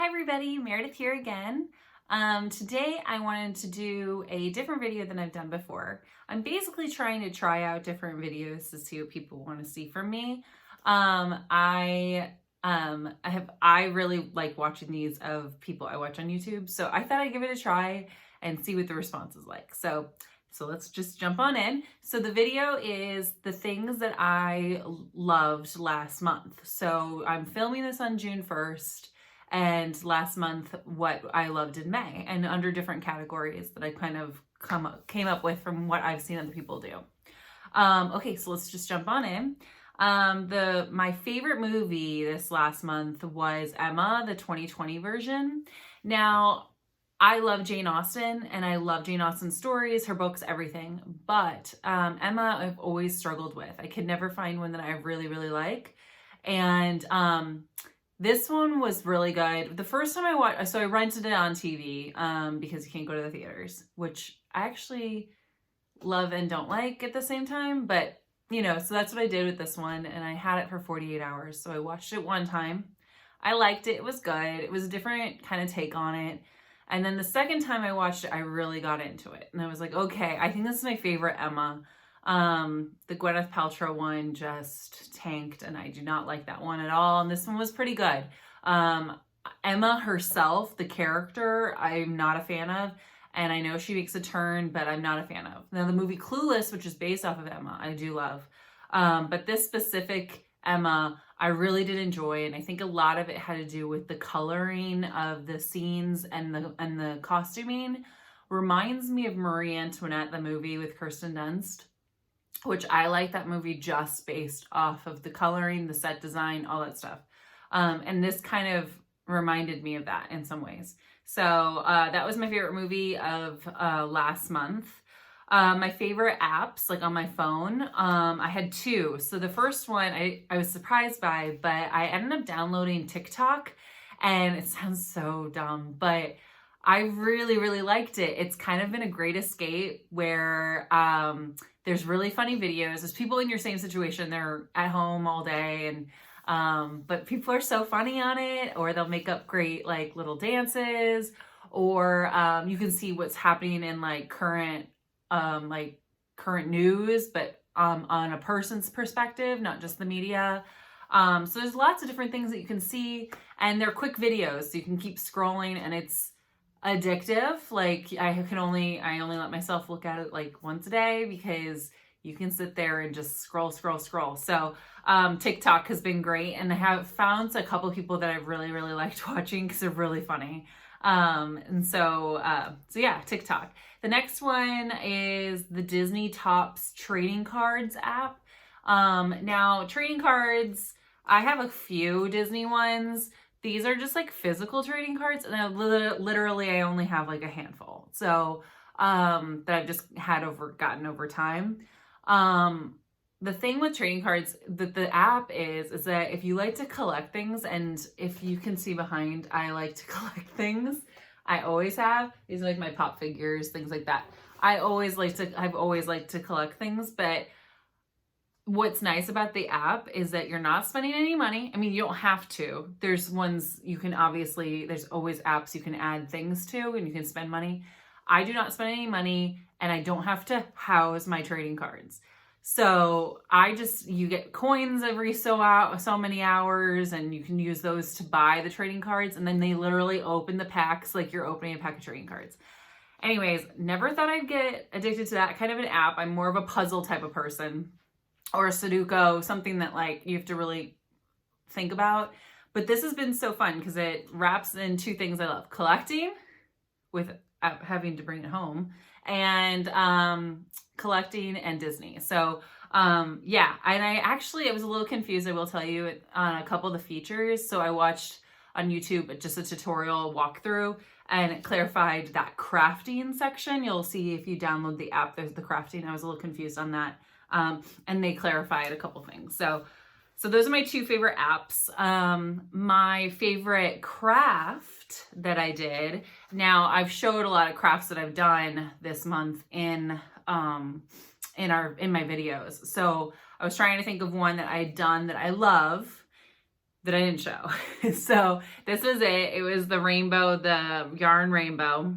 Hi everybody, Meredith here again. Today I wanted to do a different video than I've done before. I'm basically trying to try out different videos to see what people want to see from me. I really like watching these of people I watch on YouTube, so I thought I'd give it a try and see what the response is like. So let's just jump on in. So the video is the things that I loved last month. So I'm filming this on June 1st. And last month, what I loved in May, and under different categories that I kind of came up with from what I've seen other people do. Okay, so let's just jump on in. My favorite movie this last month was Emma, the 2020 version. Now, I love Jane Austen, and I love Jane Austen's stories, her books, everything. But Emma, I've always struggled with. I could never find one that I really, really like. And this one was really good. The first time I watched, so I rented it on TV because you can't go to the theaters, which I actually love and don't like at the same time. But, you know, so that's what I did with this one. And I had it for 48 hours. So I watched it one time. I liked it. It was good. It was a different kind of take on it. And then the second time I watched it, I really got into it. And I was like, okay, I think this is my favorite Emma. The Gwyneth Paltrow one just tanked, and I do not like that one at all. And this one was pretty good. Emma herself, the character, I'm not a fan of. And I know she makes a turn, but I'm not a fan of. Now, the movie Clueless, which is based off of Emma, I do love. But this specific Emma, I really did enjoy. And I think a lot of it had to do with the coloring of the scenes and the costuming. Reminds me of Marie Antoinette, the movie with Kirsten Dunst, which I like that movie just based off of the coloring, the set design, all that stuff. And this kind of reminded me of that in some ways. So that was my favorite movie of last month. My favorite apps, like on my phone, I had two. So the first one I was surprised by, but I ended up downloading TikTok, and it sounds so dumb, but I really, really liked it. It's kind of been a great escape where there's really funny videos. There's people in your same situation. They're at home all day, and but people are so funny on it, or they'll make up great like little dances, or you can see what's happening in like current news, but on a person's perspective, not just the media. So there's lots of different things that you can see, and they're quick videos, so you can keep scrolling, and it's addictive. Like I only let myself look at it like once a day, because you can sit there and just scroll. So TikTok has been great, and I have found a couple people that I've really, really liked watching because they're really funny. So yeah, TikTok. The next one is the Disney Topps trading cards app. Now trading cards, I have a few Disney ones. These are just like physical trading cards, and I only have like a handful. So that I've just gotten over time. The thing with trading cards that the app is that if you like to collect things, and if you can see behind, I like to collect things. I always have. These are like my pop figures, things like that. I've always liked to collect things, but what's nice about the app is that you're not spending any money. I mean, you don't have to. There's ones you can there's always apps you can add things to and you can spend money. I do not spend any money, and I don't have to house my trading cards. So you get coins every so many hours, and you can use those to buy the trading cards, and then they literally open the packs like you're opening a pack of trading cards. Anyways, never thought I'd get addicted to that kind of an app. I'm more of a puzzle type of person, or a Sudoku, something that like you have to really think about. But this has been so fun because it wraps in two things I love: collecting with having to bring it home, and collecting and Disney. So yeah, and I was a little confused, I will tell you, on a couple of the features. So I watched on YouTube just a tutorial walkthrough, and it clarified that crafting section. You'll see if you download the app, there's the crafting. I was a little confused on that. And they clarified a couple things. So those are my two favorite apps. My favorite craft that I did. Now, I've showed a lot of crafts that I've done this month in my videos. So I was trying to think of one that I had done that I love, that I didn't show. So this was it. It was the rainbow, the yarn rainbow,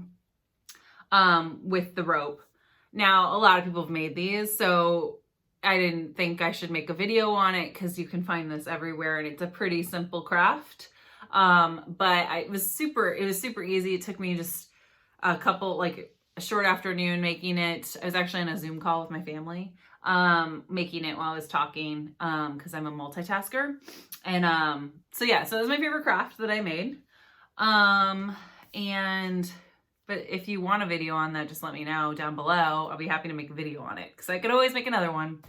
with the rope. Now, a lot of people have made these, so I didn't think I should make a video on it because you can find this everywhere and it's a pretty simple craft. It was super easy. It took me just a couple, like a short afternoon making it. I was actually on a Zoom call with my family, making it while I was talking, because I'm a multitasker. And so yeah, so it was my favorite craft that I made. But if you want a video on that, just let me know down below. I'll be happy to make a video on it because I could always make another one.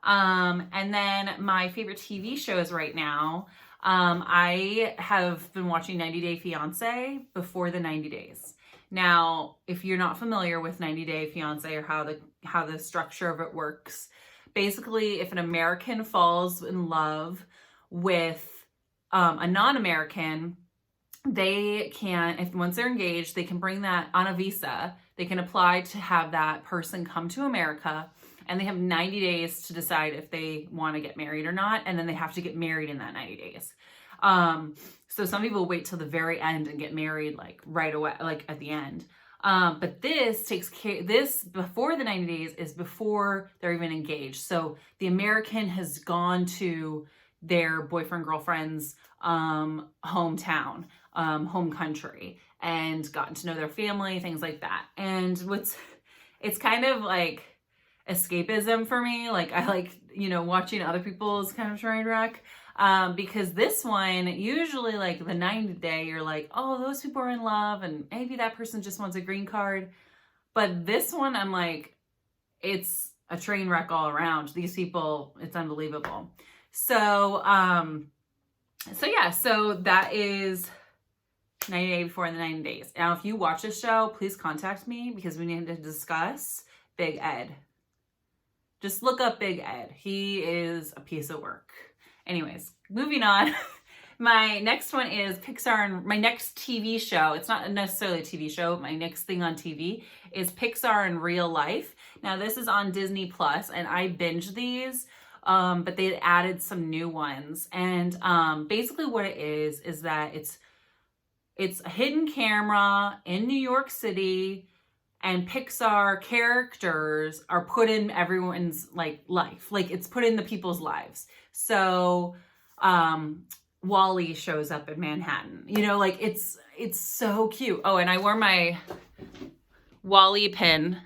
And then my favorite TV shows right now. I have been watching 90 Day Fiance before the 90 days. Now, if you're not familiar with 90 Day Fiance or how the structure of it works, basically if an American falls in love with a non-American, they can, once they're engaged, they can bring that on a visa. They can apply to have that person come to America, and they have 90 days to decide if they want to get married or not, and then they have to get married in that 90 days. So some people wait till the very end and get married like right away, like at the end. But this takes care, this before the 90 days is before they're even engaged. So the American has gone to their boyfriend, girlfriend's hometown, home country, and gotten to know their family, things like that. And it's kind of like escapism for me. Like I like, watching other people's kind of train wreck. Because this one, usually like the 90 day, you're like, oh, those people are in love and maybe that person just wants a green card. But this one, I'm like, it's a train wreck all around. These people, it's unbelievable. So yeah, so that is 90 Days Before the 90 Days. Now, if you watch this show, please contact me because we need to discuss Big Ed. Just look up Big Ed. He is a piece of work. Anyways, moving on. My next one is Pixar, and my next TV show. It's not necessarily a TV show. My next thing on TV is Pixar in Real Life. Now, this is on Disney Plus, and I binged these. But they added some new ones. And basically what it is that it's a hidden camera in New York City, and Pixar characters are put in everyone's like life. Like it's put in the people's lives. So Wall-E shows up in Manhattan. Like it's so cute. Oh, and I wore my Wall-E pin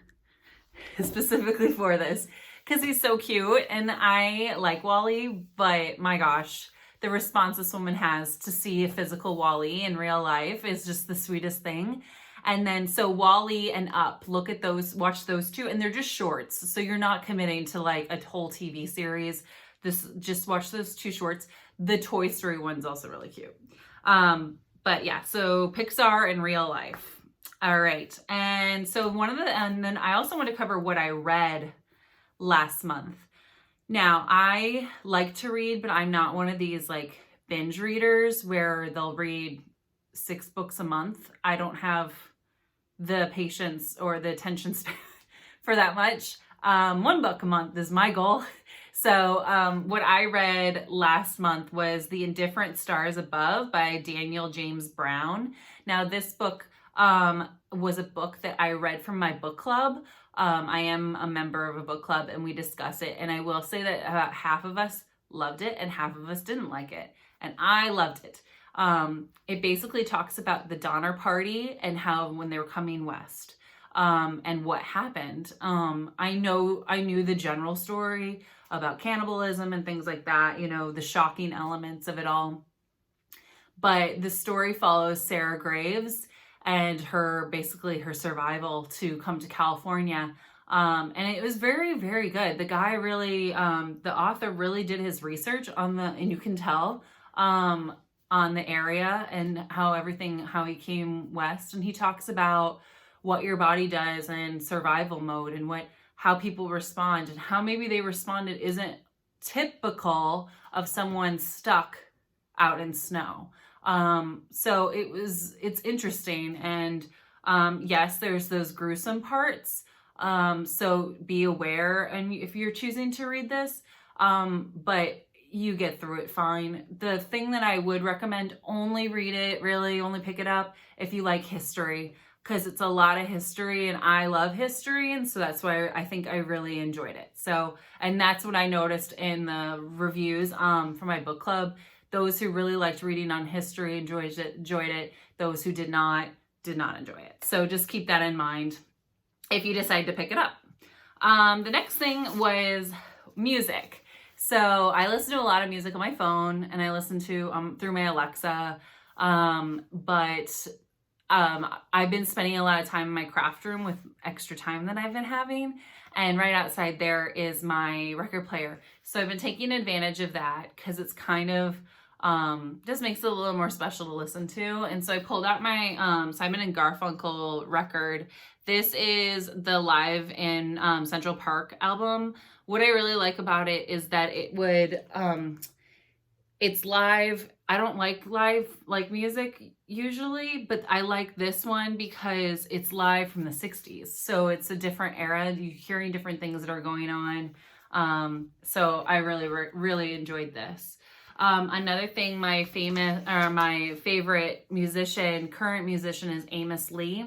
specifically for this, because he's so cute and I like Wall-E, but my gosh, the response this woman has to see a physical Wall-E in real life is just the sweetest thing. And then so Wall-E and Up, look at those, watch those two, and they're just shorts. So you're not committing to like a whole TV series. Just watch those two shorts. The Toy Story one's also really cute. But yeah, so Pixar in real life. All right. And so and then I also want to cover what I read last month. Now, I like to read, but I'm not one of these like binge readers where they'll read 6 books a month. I don't have the patience or the attention span for that much. 1 book a month is my goal. So what I read last month was The Indifferent Stars Above by Daniel James Brown. Now, this book was a book that I read from my book club. I am a member of a book club and we discuss it. And I will say that about half of us loved it and half of us didn't like it. And I loved it. It basically talks about the Donner Party and how when they were coming west, and what happened. I knew the general story about cannibalism and things like that, the shocking elements of it all. But the story follows Sarah Graves and her survival to come to California. And it was very, very good. The guy really, the author really did his research and you can tell, on the area and how he came west. And he talks about what your body does in survival mode and how people respond and how maybe they responded isn't typical of someone stuck out in snow. So it's interesting. And, yes, there's those gruesome parts. So be aware. And if you're choosing to read this, but you get through it fine. The thing that I would recommend, only read it, really only pick it up if you like history, because it's a lot of history and I love history. And so that's why I think I really enjoyed it. So, and that's what I noticed in the reviews for my book club. Those who really liked reading on history enjoyed it. Those who did not enjoy it. So just keep that in mind if you decide to pick it up. The next thing was music. So I listen to a lot of music on my phone, and I listen to through my Alexa. But I've been spending a lot of time in my craft room with extra time that I've been having. And right outside there is my record player. So I've been taking advantage of that because it's kind of just makes it a little more special to listen to. And so I pulled out my Simon and Garfunkel record. This is the Live in Central Park album. What I really like about it is that it would it's live. I don't like live music usually, but I like this one because it's live from the 60s. So it's a different era. You're hearing different things that are going on. So I really enjoyed this. Another thing, my favorite musician, current musician, is Amos Lee.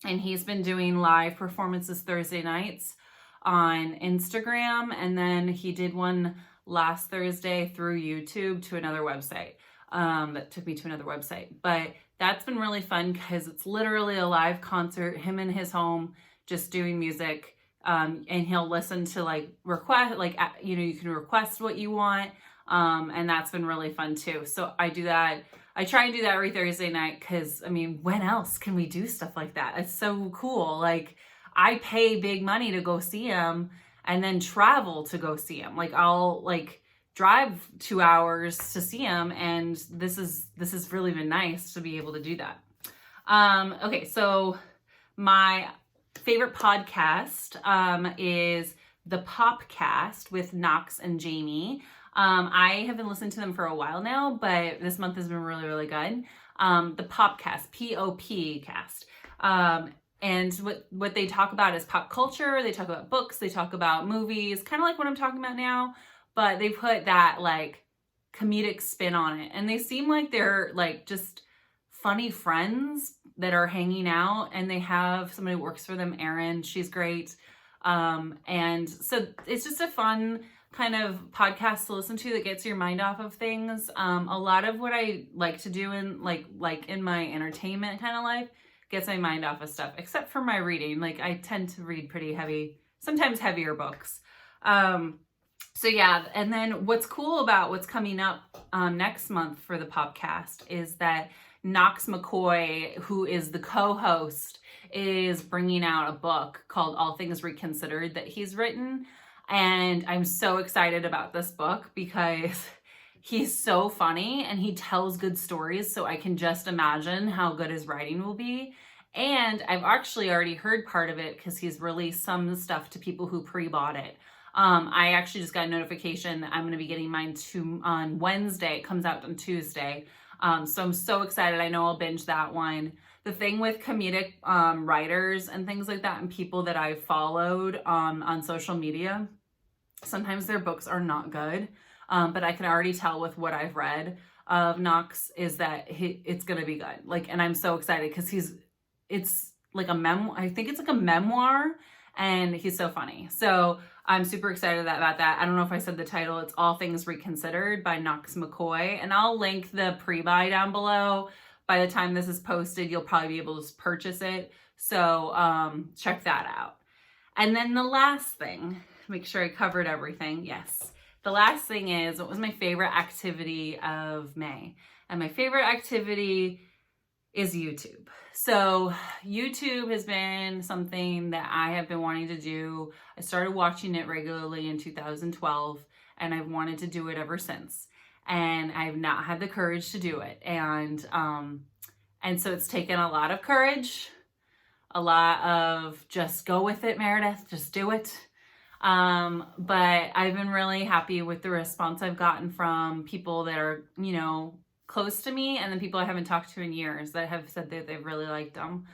And he's been doing live performances Thursday nights on Instagram. And then he did one last Thursday through YouTube to another website. That took me to another website. But that's been really fun because it's literally a live concert, him in his home, just doing music. And he'll listen to request, you can request what you want. And that's been really fun too. So I do that. I try and do that every Thursday night because, when else can we do stuff like that? It's so cool. I pay big money to go see him and then travel to go see him. I'll drive 2 hours to see him, and this has really been nice to be able to do that. Okay, so my favorite podcast is the Popcast with Knox and Jamie. I have been listening to them for a while now, but this month has been really good. The Popcast, P-O-P cast. And what they talk about is pop culture. They talk about books. They talk about movies, kind of like what I'm talking about now, but they put that comedic spin on it. And they seem like they're just funny friends that are hanging out, and they have somebody who works for them, Erin. She's great. And so it's just a fun kind of podcast to listen to that gets your mind off of things. A lot of what I like to do in in my entertainment kind of life gets my mind off of stuff, except for my reading. I tend to read pretty heavy, sometimes heavier books. So yeah, and then what's cool about what's coming up next month for the Popcast is that Knox McCoy, who is the co-host, is bringing out a book called All Things Reconsidered that he's written. And I'm so excited about this book because he's so funny and he tells good stories. So I can just imagine how good his writing will be. And I've actually already heard part of it because he's released some stuff to people who pre-bought it. I actually just got a notification that I'm going to be getting mine on Wednesday. It comes out on Tuesday. So I'm so excited. I know I'll binge that one. The thing with comedic writers and things like that, and people that I've followed on social media, sometimes their books are not good. But I can already tell with what I've read of Knox is that it's going to be good. And I'm so excited because it's like a memoir. I think it's like a memoir, and he's so funny. So I'm super excited about that. I don't know if I said the title. It's All Things Reconsidered by Knox McCoy. And I'll link the pre-buy down below. By the time this is posted, you'll probably be able to purchase it. So check that out. And then the last thing, make sure I covered everything. Yes. The last thing is, what was my favorite activity of May? And my favorite activity is YouTube. So YouTube has been something that I have been wanting to do. I started watching it regularly in 2012, and I've wanted to do it ever since. And I've not had the courage to do it. And so it's taken a lot of courage, a lot of just go with it, Meredith, just do it. But I've been really happy with the response I've gotten from people that are, close to me, and then people I haven't talked to in years that have said that they've really liked them.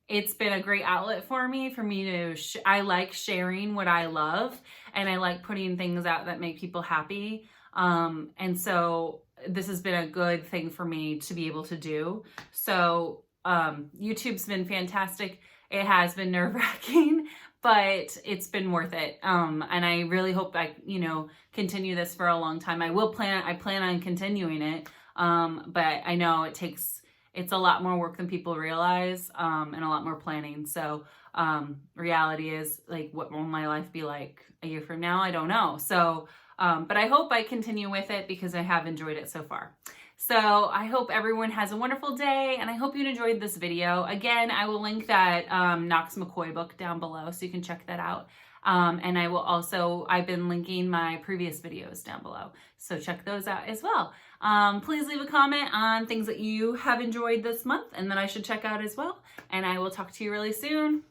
It's been a great outlet for me to, I like sharing what I love, and I like putting things out that make people happy. And so this has been a good thing for me to be able to do. So, YouTube's been fantastic. It has been nerve-wracking, but it's been worth it. And I really hope I, continue this for a long time. I plan on continuing it. But I know it's a lot more work than people realize, and a lot more planning. So, reality is, like, what will my life be like a year from now? I don't know. So, but I hope I continue with it because I have enjoyed it so far. So I hope everyone has a wonderful day, and I hope you enjoyed this video. Again, I will link that Knox McCoy book down below so you can check that out. And I've been linking my previous videos down below, so check those out as well. Please leave a comment on things that you have enjoyed this month and that I should check out as well. And I will talk to you really soon.